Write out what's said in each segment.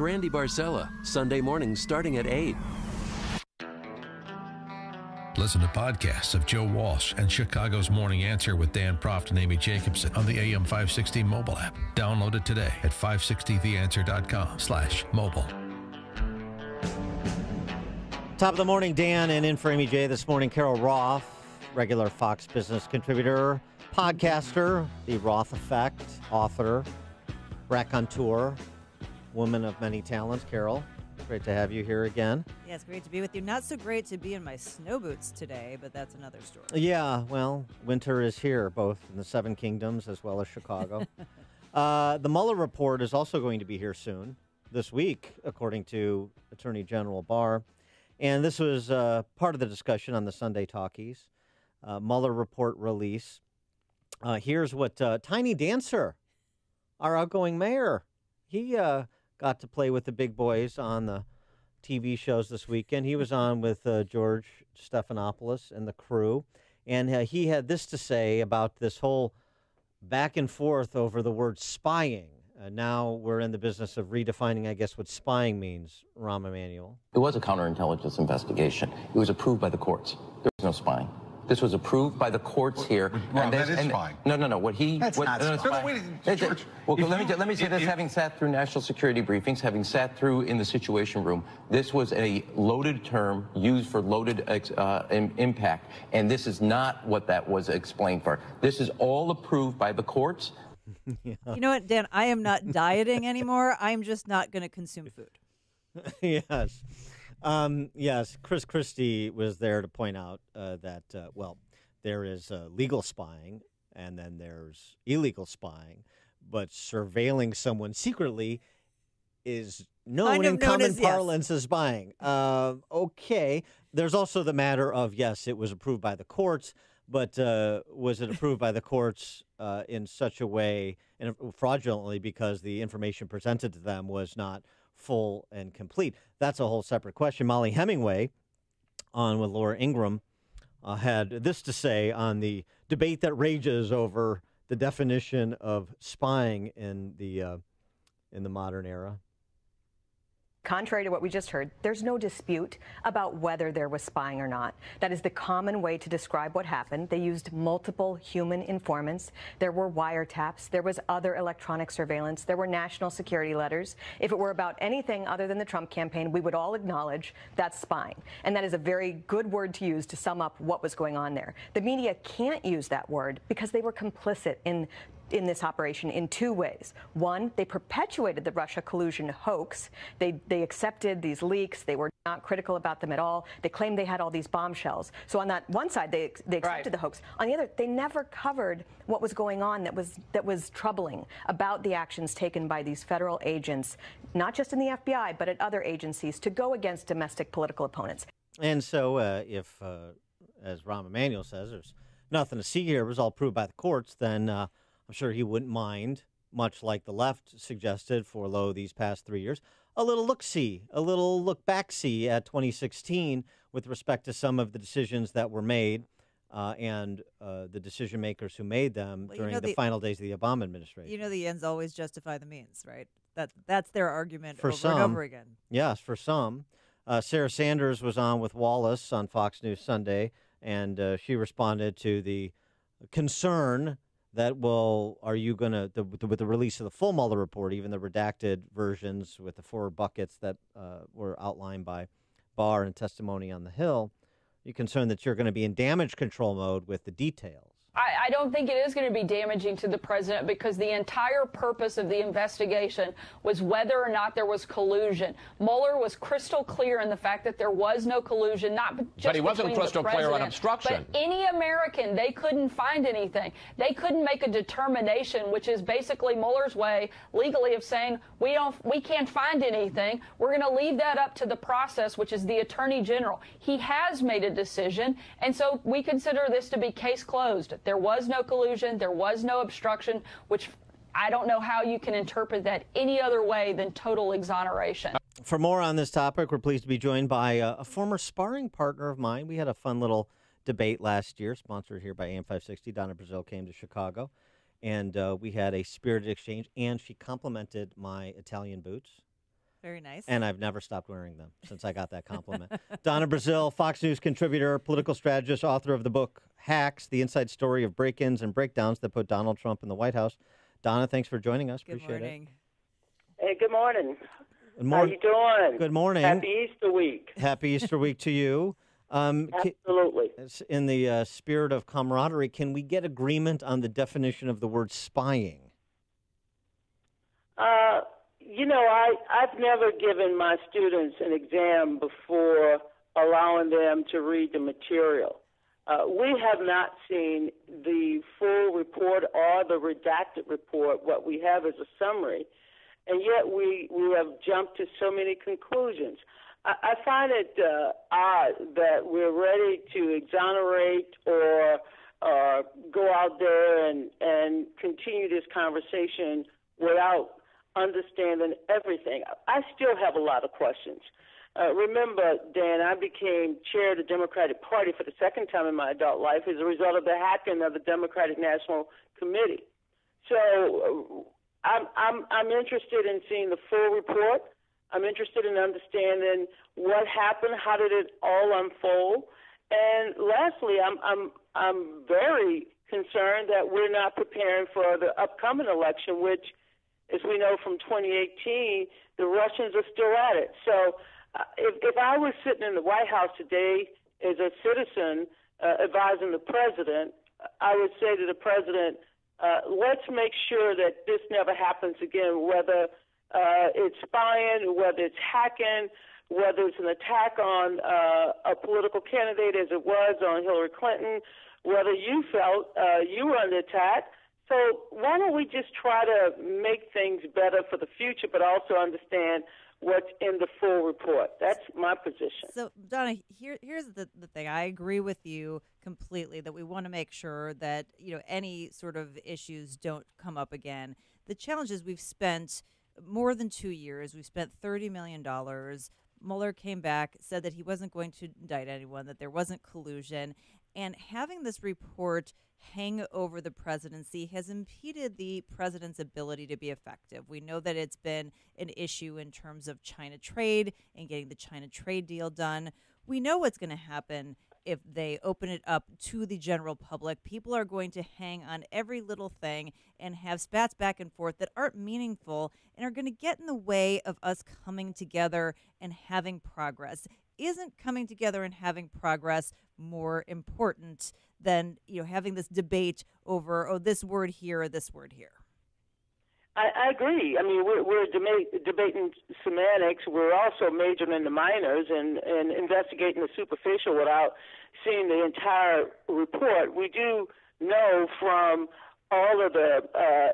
Randy Barcella, Sunday mornings starting at 8. Listen to podcasts of Joe Walsh and Chicago's Morning Answer with Dan Proft and Amy Jacobson on the AM 560 mobile app. Download it today at 560theanswer.com/mobile. Top of the morning, Dan, and in for Amy J. This morning, Carol Roth, regular Fox Business contributor, podcaster, The Roth Effect, author, raconteur, woman of many talents. Carol, great to have you here again. Yeah, it's great to be with you. Not so great to be in my snow boots today, but that's another story. Yeah, well, winter is here, both in the Seven Kingdoms as well as Chicago. The Mueller report is also going to be here soon, this week, according to Attorney General Barr. And this was part of the discussion on the Sunday Talkies. Mueller report release. Here's what Tiny Dancer, our outgoing mayor, he got to play with the big boys on the TV shows this weekend. He was on with George Stephanopoulos and the crew, and he had this to say about this whole back and forth over the word spying. Now we're in the business of redefining, I guess, what spying means, Rahm Emanuel. It was a counterintelligence investigation. It was approved by the courts. There was no spying. This was approved by the courts here. Well, that is spying. No. What he... That's not spying. Well, let me say this. Having sat through national security briefings, having sat through in the Situation Room, this was a loaded term used for loaded impact, and this is not what that was explained for. This is all approved by the courts. Yeah. You know what, Dan? I am not dieting anymore. I'm just not going to consume food. Yes. Yes, Chris Christie was there to point out that, there is legal spying and then there's illegal spying, but surveilling someone secretly is known in common parlance as spying. Okay. There's also the matter of, yes, it was approved by the courts, but was it approved by the courts in such a way, and fraudulently, because the information presented to them was not full and complete? That's a whole separate question. Molly Hemingway, on with Laura Ingraham, had this to say on the debate that rages over the definition of spying in the modern era. Contrary to what we just heard, there's no dispute about whether there was spying or not. That is the common way to describe what happened. They used multiple human informants. There were wiretaps. There was other electronic surveillance. There were national security letters. If it were about anything other than the Trump campaign, we would all acknowledge that's spying. And that is a very good word to use to sum up what was going on there. The media can't use that word because they were complicit in this operation in two ways. One, they perpetuated the Russia collusion hoax. They accepted these leaks. They were not critical about them at all. They claimed they had all these bombshells. So on that one side, they accepted the hoax. On the other, they never covered what was going on that was troubling about the actions taken by these federal agents, not just in the FBI, but at other agencies, to go against domestic political opponents. And so if, as Rahm Emanuel says, there's nothing to see here, it was all proved by the courts, then I'm sure he wouldn't mind, much like the left suggested for these past 3 years, a little look-see, a little look-back-see at 2016 with respect to some of the decisions that were made and the decision-makers who made them during the final days of the Obama administration. You know, the ends always justify the means, right? That's their argument for over some, and over again. Yes, for some. Sarah Sanders was on with Wallace on Fox News Sunday, and she responded to the concern that, are you going to, with the release of the full Mueller report, even the redacted versions with the 4 buckets that were outlined by Barr in testimony on the Hill, are you concerned that you're going to be in damage control mode with the details? I don't think it is going to be damaging to the president, because the entire purpose of the investigation was whether or not there was collusion. Mueller was crystal clear in the fact that there was no collusion, not just but he wasn't crystal clear on obstruction. But any American, they couldn't find anything. They couldn't make a determination, which is basically Mueller's way legally of saying we can't find anything. We're going to leave that up to the process, which is the Attorney General. He has made a decision, and so we consider this to be case closed. There was no collusion. There was no obstruction, which I don't know how you can interpret that any other way than total exoneration. For more on this topic, we're pleased to be joined by a former sparring partner of mine. We had a fun little debate last year, sponsored here by AM 560. Donna Brazile came to Chicago, and we had a spirited exchange, and she complimented my Italian boots. Very nice. And I've never stopped wearing them since I got that compliment. Donna Brazile, Fox News contributor, political strategist, author of the book Hacks, the inside story of break-ins and breakdowns that put Donald Trump in the White House. Donna, thanks for joining us. Good Appreciate morning. Hey, good morning. Good morning. How you doing? Good morning. Happy Easter week. Happy Easter week to you. Absolutely. In the spirit of camaraderie, can we get agreement on the definition of the word spying? I've never given my students an exam before allowing them to read the material. We have not seen the full report or the redacted report. What we have is a summary, and yet we have jumped to so many conclusions. I find it odd that we're ready to exonerate or go out there and continue this conversation without understanding everything. I still have a lot of questions. Remember, Dan, I became chair of the Democratic Party for the second time in my adult life as a result of the hacking of the Democratic National Committee. So I'm interested in seeing the full report. I'm interested in understanding what happened, how did it all unfold, and lastly, I'm very concerned that we're not preparing for the upcoming election, which, as we know from 2018, the Russians are still at it. So if I was sitting in the White House today as a citizen advising the president, I would say to the president, let's make sure that this never happens again, whether it's spying, whether it's hacking, whether it's an attack on a political candidate as it was on Hillary Clinton, whether you felt you were under attack. So why don't we just try to make things better for the future, but also understand what's in the full report? That's my position. So, Donna, here's the thing. I agree with you completely that we want to make sure that any sort of issues don't come up again. The challenge is we've spent more than 2 years. We've spent $30 million. Mueller came back, said that he wasn't going to indict anyone, that there wasn't collusion. And having this report hang over the presidency has impeded the president's ability to be effective. We know that it's been an issue in terms of China trade and getting the China trade deal done. We know what's going to happen if they open it up to the general public. People are going to hang on every little thing and have spats back and forth that aren't meaningful and are going to get in the way of us coming together and having progress. Isn't coming together and having progress more important than having this debate over this word here or this word here? I agree. I mean, we're debating semantics. We're also majoring in the minors and investigating the superficial without seeing the entire report. We do know from all of the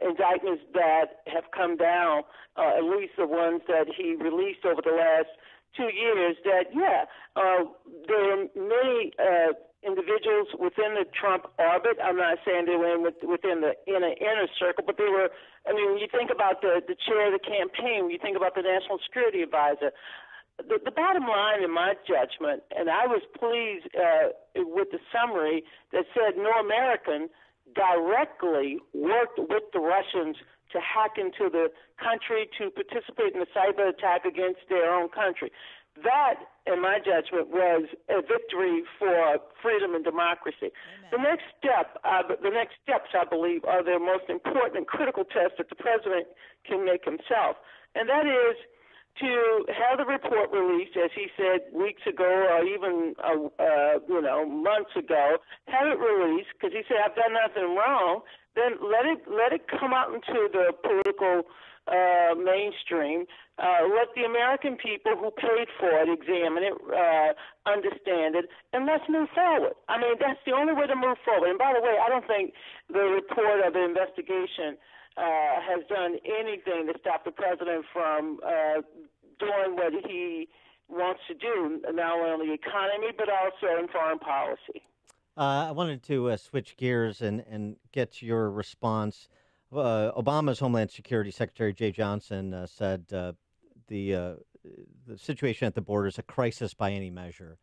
indictments that have come down, at least the ones that he released over the last 2 years, that, there are many individuals within the Trump orbit. I'm not saying they were within the inner circle, but they were. I mean, when you think about the chair of the campaign, when you think about the national security advisor, the bottom line, in my judgment, and I was pleased with the summary that said no American directly worked with the Russians to hack into the country, to participate in a cyber attack against their own country. That, in my judgment, was a victory for freedom and democracy. Amen. The next steps, I believe, are the most important and critical test that the president can make himself, and that is to have the report released, as he said weeks ago or even months ago. Have it released because he said, "I've done nothing wrong." Then let it come out into the political mainstream. Let the American people who paid for it examine it, understand it, and let's move forward. I mean, that's the only way to move forward. And by the way, I don't think the report of the investigation has done anything to stop the president from doing what he wants to do, not only in the economy but also in foreign policy. I wanted to switch gears and get your response. Obama's Homeland Security Secretary Jay Johnson said the situation at the border is a crisis by any measure.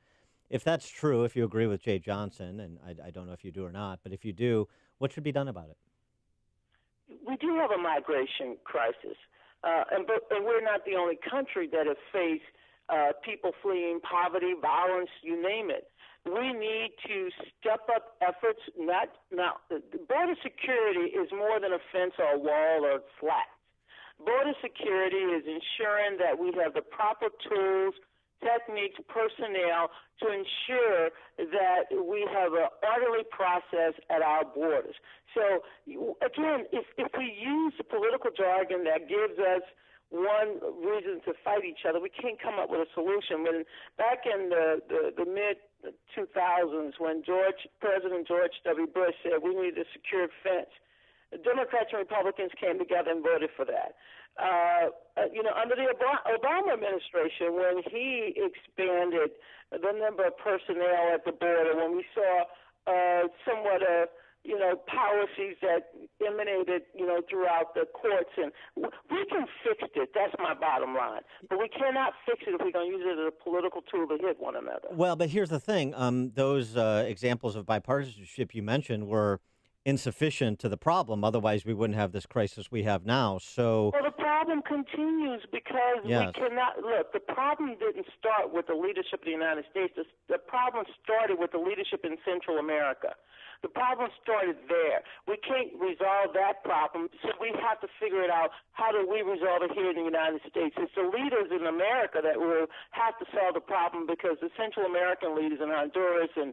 If that's true, if you agree with Jay Johnson, and I don't know if you do or not, but if you do, what should be done about it? We do have a migration crisis. and we're not the only country that has faced people fleeing poverty, violence, you name it. We need to step up efforts. Border security is more than a fence or a wall or slats. Border security is ensuring that we have the proper tools, techniques, personnel to ensure that we have an orderly process at our borders. So, again, if we use the political jargon that gives us one reason to fight each other, we can't come up with a solution. When back in the mid-2000s, when President George W. Bush said we need a secure fence, the Democrats and Republicans came together and voted for that. Under the Obama administration, when he expanded the number of personnel at the border, when we saw somewhat policies that emanated, throughout the courts, and we can fix it. That's my bottom line. But we cannot fix it if we're going to use it as a political tool to hit one another. Well, but here's the thing. Those examples of bipartisanship you mentioned were insufficient to the problem. Otherwise, we wouldn't have this crisis we have now. So, well, the problem continues because we cannot look. The problem didn't start with the leadership of the United States. The problem started with the leadership in Central America. The problem started there. We can't resolve that problem, so we have to figure it out. How do we resolve it here in the United States? It's the leaders in America that will have to solve the problem, because the Central American leaders in Honduras and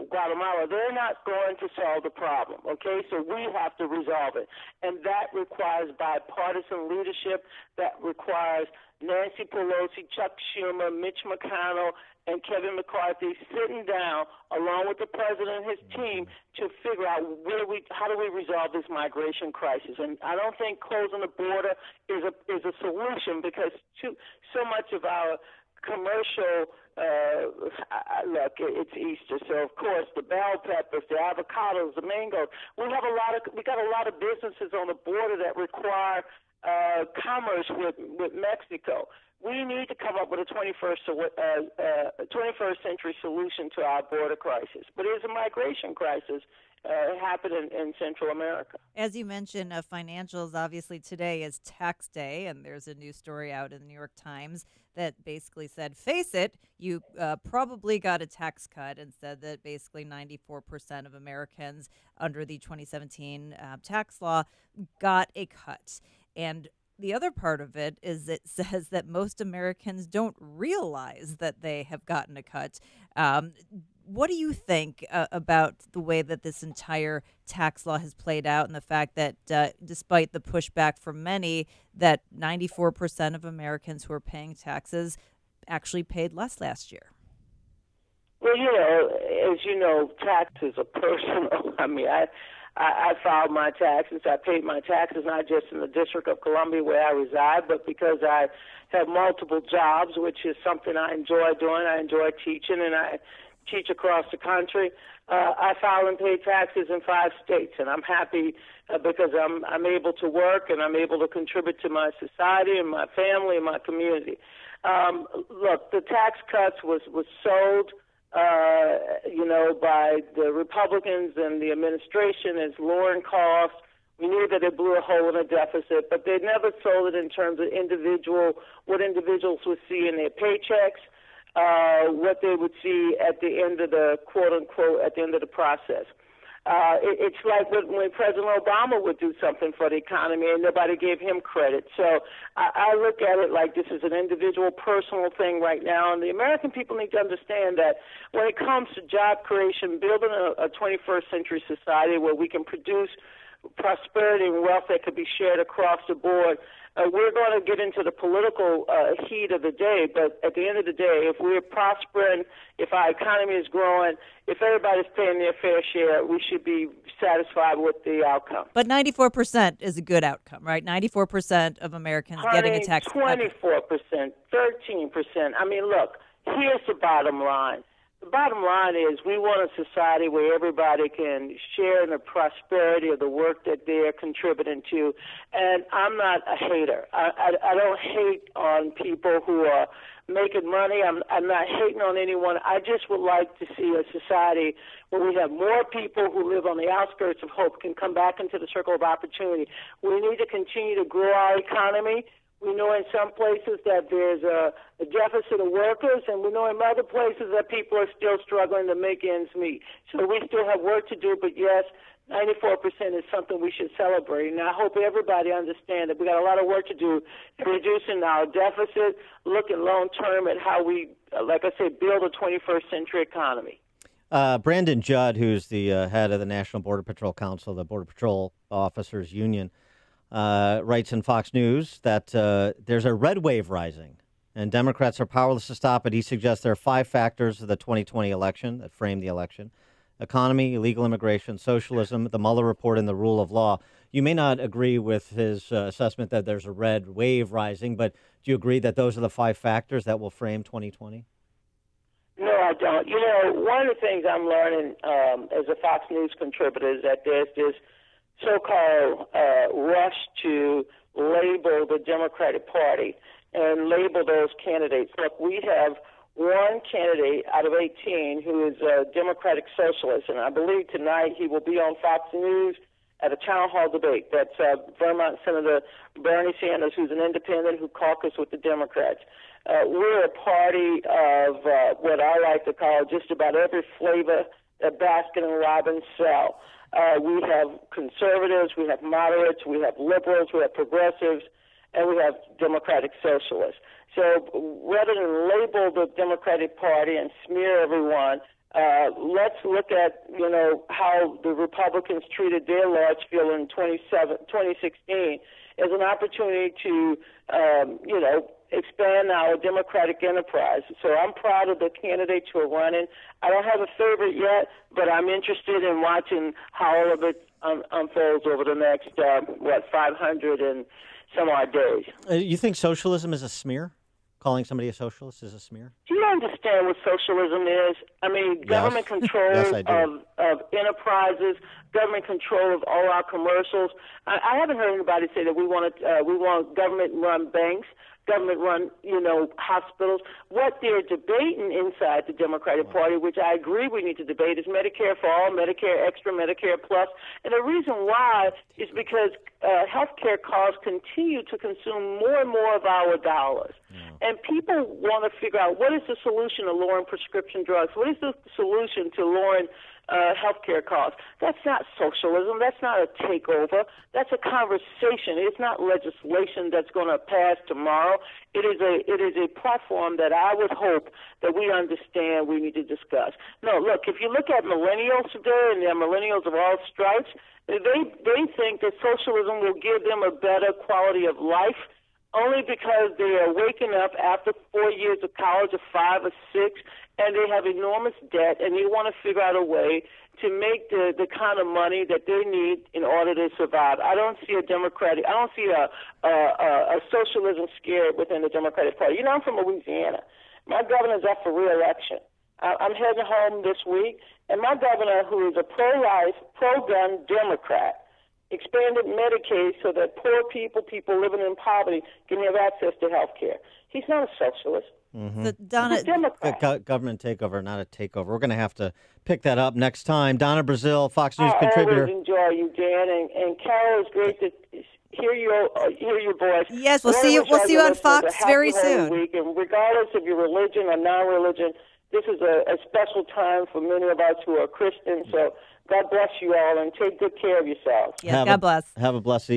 Guatemala, they're not going to solve the problem, okay? So we have to resolve it. And that requires bipartisan leadership. That requires Nancy Pelosi, Chuck Schumer, Mitch McConnell, and Kevin McCarthy sitting down along with the president and his team to figure out how do we resolve this migration crisis. And I don't think closing the border is a solution, because so much of our commercial look, it's Easter, so of course the bell peppers, the avocados, the mangoes. We got a lot of businesses on the border that require commerce with Mexico. We need to come up with a 21st century solution to our border crisis. But it's a migration crisis happening in Central America. As you mentioned, financials, obviously today is tax day, and there's a new story out in the New York Times that basically said, face it, you probably got a tax cut, and said that basically 94% of Americans under the 2017 tax law got a cut. And the other part of it is it says that most Americans don't realize that they have gotten a cut. What do you think about the way that this entire tax law has played out, and the fact that despite the pushback from many, that 94% of Americans who are paying taxes actually paid less last year? Well, as you know, taxes are personal. I mean, I filed my taxes. I paid my taxes not just in the District of Columbia where I reside, but because I have multiple jobs, which is something I enjoy doing. I enjoy teaching, and I teach across the country. I file and pay taxes in 5 states, and I'm happy because I'm able to work and I'm able to contribute to my society and my family and my community. Look, the tax cuts was sold by the Republicans and the administration as lowering costs. We knew that it blew a hole in the deficit, but they never sold it in terms of what individuals would see in their paychecks, what they would see at the end of the quote-unquote, at the end of the process. It's like when President Obama would do something for the economy and nobody gave him credit. So I look at it like this is an individual, personal thing right now. And the American people need to understand that when it comes to job creation, building a 21st century society where we can produce prosperity and wealth that could be shared across the board, we're going to get into the political heat of the day, but at the end of the day, if we're prospering, if our economy is growing, if everybody's paying their fair share, we should be satisfied with the outcome. But 94% is a good outcome, right? 94% of Americans getting a tax cut. 24%, 13%. I mean, look, here's the bottom line. the bottom line is we want a society where everybody can share in the prosperity of the work that they're contributing to. And I'm not a hater. I don't hate on people who are making money. I'm not hating on anyone. I just would like to see a society where we have more people who live on the outskirts of hope can come back into the circle of opportunity. We need to continue to grow our economy. We know in some places that there's a deficit of workers, and we know in other places that people are still struggling to make ends meet. So we still have work to do, but yes, 94% is something we should celebrate. And I hope everybody understands that we got a lot of work to do in reducing our deficit, looking long-term at how we, like I said, build a 21st century economy. Brandon Judd, who's the head of the National Border Patrol Council, the Border Patrol Officers Union, writes in Fox News that there's a red wave rising, and Democrats are powerless to stop it. He suggests there are 5 factors of the 2020 election that framed the election: economy, illegal immigration, socialism, the Mueller report, and the rule of law. You may not agree with his assessment that there's a red wave rising, but do you agree that those are the 5 factors that will frame 2020? No, I don't. You know, one of the things I'm learning as a Fox News contributor is that there's this so-called rush to label the Democratic Party and label those candidates. Look, we have one candidate out of 18 who is a Democratic socialist, and I believe tonight he will be on Fox News at a town hall debate. That's Vermont Senator Bernie Sanders, who's an independent who caucused with the Democrats. We're a party of what I like to call just about every flavor that Baskin and Robbins sell. We have conservatives, we have moderates, we have liberals, we have progressives, and we have Democratic socialists. So rather than label the Democratic Party and smear everyone, let's look at, you know, how the Republicans treated their large field in 2016 as an opportunity to, you know, expand our democratic enterprise. So I'm proud of the candidates who are running. I don't have a favorite yet, but I'm interested in watching how all of it unfolds over the next, 500 and some odd days. You think socialism is a smear? Calling somebody a socialist is a smear? Do you understand what socialism is? I mean, government control of enterprises, government control of all our commercials. I haven't heard anybody say that we want government-run banks, government-run, you know, hospitals. What they're debating inside the Democratic Party, which I agree we need to debate, is Medicare for all, Medicare extra, Medicare plus. And the reason why is because health care costs continue to consume more and more of our dollars. And people want to figure out what is the solution to lowering prescription drugs? What is the solution to lowering health care costs? That's not socialism. That's not a takeover. That's a conversation. It's not legislation that's going to pass tomorrow. It is a platform that I would hope that we understand we need to discuss. No, look, if you look at millennials today, and they're millennials of all stripes, they think that socialism will give them a better quality of life only because they are waking up after 4 years of college or 5 or 6, and they have enormous debt, and they want to figure out a way to make the kind of money that they need in order to survive. I don't see a socialism scared within the Democratic Party. You know, I'm from Louisiana. My governor's up for re-election. I'm heading home this week, and my governor, who is a pro-life, pro-gun Democrat, expanded Medicaid so that poor people living in poverty, can have access to health care. He's not a socialist. Mm-hmm. He's a Democrat. Government takeover, not a takeover. We're going to have to pick that up next time. Donna Brazile, Fox News contributor. I always enjoy you, Dan, and Carol, it's great to hear your voice. Yes, we'll see you on Fox very soon. Week, and regardless of your religion or non-religion, this is a special time for many of us who are Christians. So God bless you all, and take good care of yourselves. Yes, God bless. Have a blessed evening.